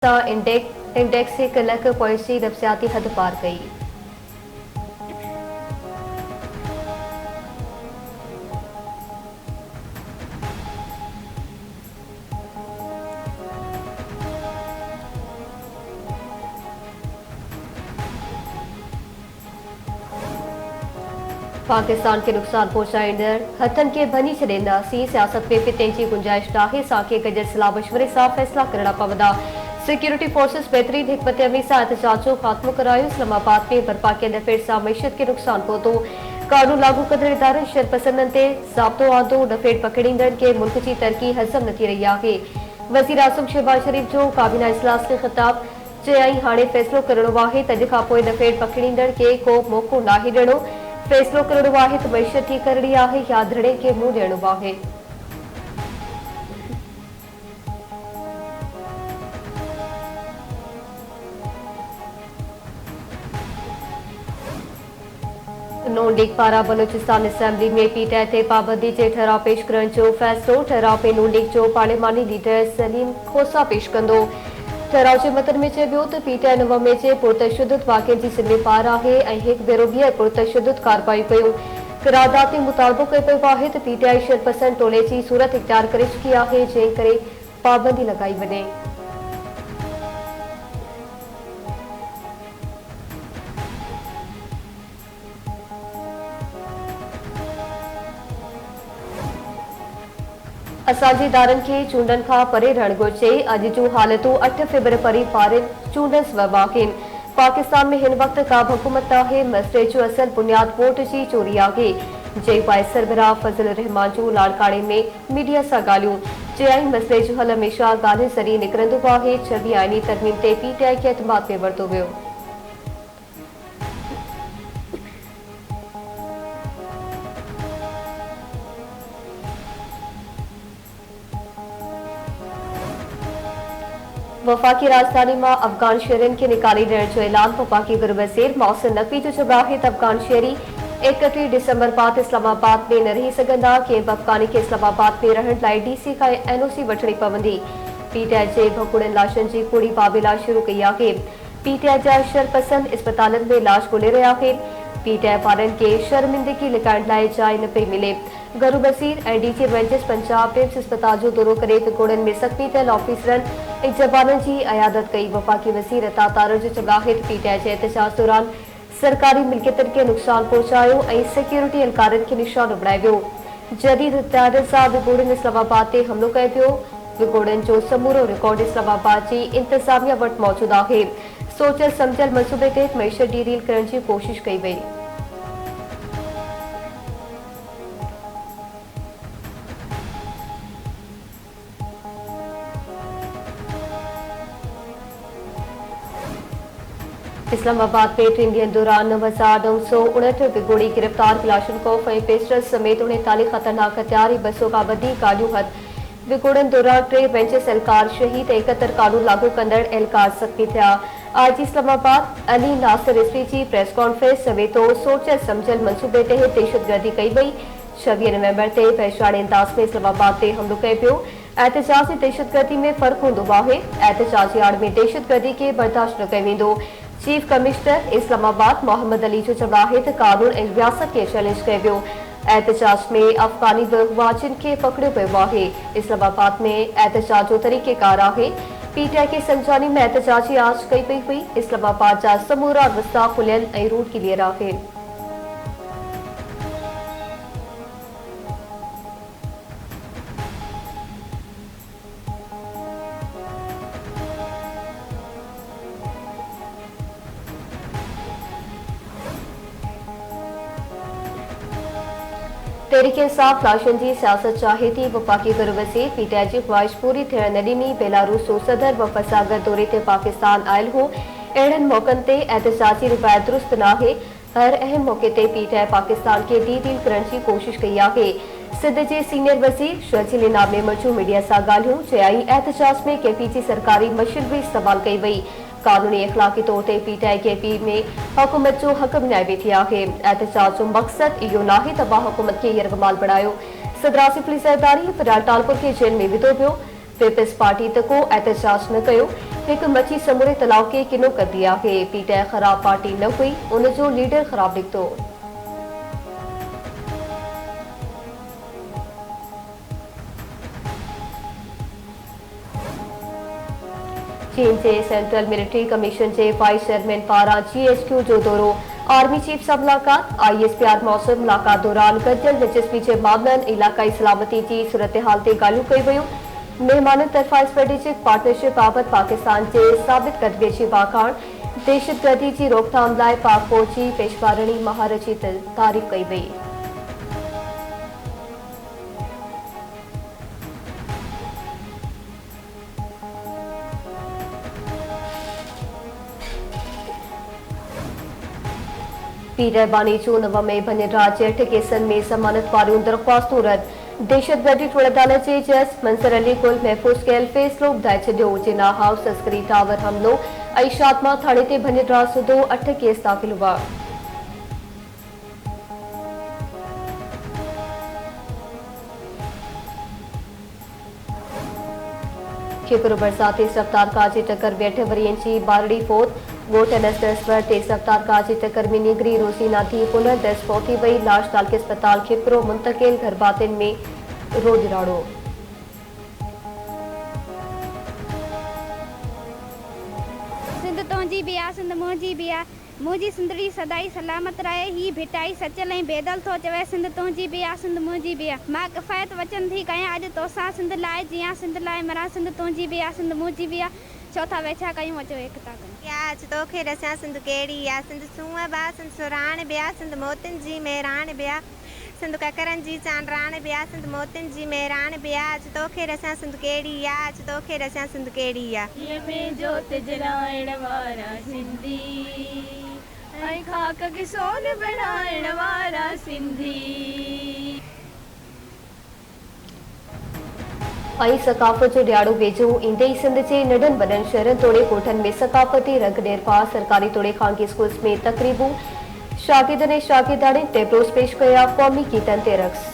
Index 1 lakh point की नफसियाती हद पार कई। पाकिस्तान के नुकसान पहुंचाईंदड़ हथन के भनी छॾींदासीं। सियासत में फितने की गुंजाइश नाहे। साके गजर सलाह मशवरे सां फैसला करणा पवंदा। सिक्योरिटी फोर्सेस बेहतरीन हिकमत अमली सां एहतजाज जो खात्मो करायो। इस्लामाबाद में बर्पा कयल नफेड़ सां मईशत के नुकसान पहुतो। कानून लागू कंदड़ इदारनि शरपसंदनि ते ज़ाब्तो आंदो। नफेड़ पकड़ींदड़नि खे मुल्क की तरक्की हज़म न थी रही आहे। वज़ीर आज़म शहबाज शरीफ जो काबीना इजलास खे ख़िताब चयाईं हाणे फ़ैसिलो करणो आहे। तंहिं खां पोइ नफेड़ पकड़ींदड़ खे को मौक़ो नाहे ॾियणो। फैसलो करणो आहे त मईशत ठीक करणी आहे या धड़े खे मुंहुं ॾियणो आहे। नून लीग पारां बलूचिस्तान असेंबली में पीटीआई ते पाबंदी जे ठराव पेश करण जो फ़ैसिलो। ठराव में नून लीग जो पार्लिमानी लीडर सलीम खोसा पेश कंदो। ठराव जे मतन में चयो वियो त पीटीआई नवंबर जे पुरतशद्दुद वाक़िअनि जी ज़िम्मेवार आहे ऐं हिकु भेरो ॿीहर पुरतशद्दुद कार्रवाई कयूं। करारदाद में मुतालबो कयो पियो आहे त पीटीआई शरपसंद टोले जी सूरत इख्तियार करे चुकी आहे, जंहिं करे पाबंदी लॻाई वञे। असांजे इदारनि खे चूंडनि खां परे रहण घुर्जे। अॼु जूं हालतूं 8 फेबरवरी वारनि चूंडनि सबबि आहिनि। पाकिस्तान में हिन वक़्त का बि हुकूमत नाहे। मसइले जो असल बुनियाद वोट जी चोरी आहे। जे पाए सरबराह फज़ल रहमान जूं लाड़काणे में मीडिया सां ॻाल्हियूं। चयाईं मसइले जो हल हमेशह ॻाल्हियुनि ज़रिए निकिरंदो आहे। 26 आइनी तरमीम ते पीटीआई खे एतमाद में वरितो वियो। वफाकी राजधानी में अफगान शहरियों के निकाली ॾियण जो ऐलान। वफाकी गृह वज़ीर मोहसिन नकवी जो चयो आहे त अफगान शहरी 31 डिसंबर बाद इस्लामाबाद में न रही सघंदा। कंहिं बि अफगानी खे इस्लामाबाद में रहण लाइ डीसी खां एनओसी वठणी पवंदी। पीटीआई जे भकुड़नि लाशनि जी कूड़ी बाब इलाज शुरू कई आहे। पीटीआई जा शरपसंद अस्पतालनि में इलाज ॻोल्हे रहिया आहिनि। पीटीआई वारनि खे शर्मिंदगी लिकाइण लाइ जाइ न पई मिले। गरू वज़ीर ऐं डीजी रेंजर्स पंजाब पिम्स अस्पताल जो दौरो करे विकोड़नि में ज़ख़्मी थियल ऑफिसरनि ऐं जवाननि जी अयादत कई। वफ़ाकी वज़ीर अता तारर जो चयो आहे त पीटीआई जे एहतजाज दौरान सरकारी मिल्कियतनि खे नुक़सान पहुचायो ऐं सिक्योरिटी एहलकारनि खे निशानो बणायो वियो। जदीद हथियारनि सां विकोड़नि इस्लामाबाद ते हमलो कयो पियो। विकोड़नि जो समूरो रिकॉर्ड इस्लामाबाद जी इंतज़ामिया वटि मौजूदु आहे। सोचियल सम्झियल मंसूबे तहत मईशत डीरील करण जी कोशिश कई वई। इस्लामाबाद में 3 ॾींहनि दौरान 9,959 विगोड़ी गिरफ़्तार गिलाशन खौफ ऐं पेस्टल समेत 39 ख़तरनाक हथियार ऐं 200 खां वधीक गाॾियूं हथ। विगोड़नि दौरान 3 रेंजर्स एहलकार शहीद ऐं 71 कानून लागू कंदड़ एहलकार ज़ख़्मी थिया। आईजी इस्लामाबाद अली नासिर रिज़वी जी प्रेस कॉन्फ्रेंस समेतो सोचियल सम्झियल मंसूबे तहत दहशतगर्दी कई वई। 26 नवंबर ते पहचाणे अंदाज़ में इस्लामाबाद ते हमलो कयो पियो। एहतजाज ऐं दहशतगर्दी में फ़र्क़ु हूंदो आहे। एहतजाज जी आड़ में दहशतगर्दी खे बर्दाश्त न कयो वेंदो। चीफ कमिश्नर इस्लामाबाद मोहम्मद अली जो चयो आहे त कानून ऐं रियासत खे चैलेंज कयो वियो। एहतजाज में अफ़गानी वाचिन खे पकड़ियो पियो आहे। इस्लामाबाद में एहतजाज जो तरीक़ेकार आहे। पीटीआई खे संजानी में एहतजाज जी आश कई पई हुई। इस्लामाबाद जा समूरा रस्ता खुलियल ऐं रूट क्लियर आहिनि। तहरीक इंसाफ लाशनि जी सियासत चाहे थी। वफ़ाकी गृह वज़ीर पीटीआई जी ख़्वाहिश पूरी थियण न ॾिनी। बेलारूस जो सदर वफ़ासागर दौरे ते पाकिस्तान आयल हो। अहिड़नि मौक़नि ते एहतजाजी रिवायत दुरुस्त नाहे। हर अहम मौक़े ते पीटीआई पाकिस्तान खे डील करण जी कोशिश कई आहे। सिंध जे सीनियर वज़ीर शर्जील इनाम नेमर जो मीडिया सां ॻाल्हियूं। चयाईं एहतजाज में केपी जी सरकारी मशीनरी इस्तेमाल कई वई। कानूनी अखलाकी तौर ते पीटीआई केपी में हुकूमत जो हक़ विञाए वेठी आहे। एहतजाज जो मक़सद इहो नाहे त हुकूमत खे यरगमाल बणायो। सदर आसिफ अली ज़रदारी फिलहाल टालपुर खे जेल में विधो पियो। पीपल्स पार्टी तको एहतजाज न कयो। एक मच्छी समूरे तलाव के किनो कर दिया है। पीटे खराब पार्टी न हुई, उनजो लीडर खराब निकतो। चीन के सेंट्रल मिलिट्री कमीशन के वाइस चेयरमैन पारा GHQ जो दौरो। आर्मी चीफ सां मुलाकात। ISPR मौसम मुलाकात दौरान गॾियल दिलचस्पी के मामलनि इलाक़ाई सलामती की सूरत हाल ते ॻाल्हियूं कई वयूं। मेहमाननि तरफ़ां स्ट्रेटेजिक पार्टनरशिप बाबति पाकिस्तान के साबित कदबे जी वाखाण। दहशतगर्दी की रोकथाम लाइ पाक फौज की पेशवारणी महारत की तारीफ़ कई वई। पी रहबानी जो 9 में भनिराज जे 8 केसनि में ज़मानत वारियूं दरख़्वास्तूं रद्द। दहशतगर्दी ट्रोड़ अदालत जे जज मंसर अली कुल महफ़ूज़ कयल फ़ैसिलो ॿुधाए छॾियो। जिना हाउस तस्करी टावर हमलो ऐं शादमा थाणे ते भनिराज सूधो 8 केस दाख़िल हुआ। खिपर बरसात तेज़ रफ्तार कार जी टक्कर में 8 वरियनि जी बारड़ी फौत। ॻोठ नसदस पर तेज़ रफ्तार कार जी टक्कर में निगरी रोज़ीना थी पुनर्दस पहुती वई। लाश तालके अस्पताल खिपरो मुंतकिल। घर बातिन में रोड राड़ो। सिंध तुंहिंजी भी आ, सिंध मुंहिंजी भी आ। मुंहिंजी सिंधड़ी सदाई सलामत रहे। ही भिटाई सचल ऐं बेदल थो चवे। सिंध तुंहिंजी भी आ, सिंध मुंहिंजी भी आ। मां किफ़ायत वचन थी कयां अॼु तोसां सिंध लाइ जियां सिंध लाइ मरां। सिंध तुंहिंजी भी आ, सिंध मुंहिंजी भी आ। चौथा वेछा कयूं अचो एकता कयूं। अच तोखे रसियां सिंध कहिड़ी आ। सिंध सूंह बा, सिंध सुराण बिया, सिंध मोतिन जी मेहरान बिया, सिंध ककरन जी चांडरान बिया, सिंध मोतिन जी मेहरान बिया। अच तोखे रसियां सिंध कहिड़ी आ। अच तोखे रसियां सिंध कहिड़ी आ। ये में जोत जलाइण वारा सिंधी ऐं खाक खे सोन बणाइण वारा सिंधी। ऐं सकाफ़त जो ॾियारो वेझो ईंदे ई सिंध जे नंढनि वॾनि शहरनि तोड़े ॻोठनि में सकाफ़ती रंग निर्भा। सरकारी तोड़े ख़ानगी स्कूल्स में तक़रीबूं। शागिर्दनि ऐं शागिर्दाणियुनि टेबलोस पेश कया। क़ौमी गीतनि ते रक़्स।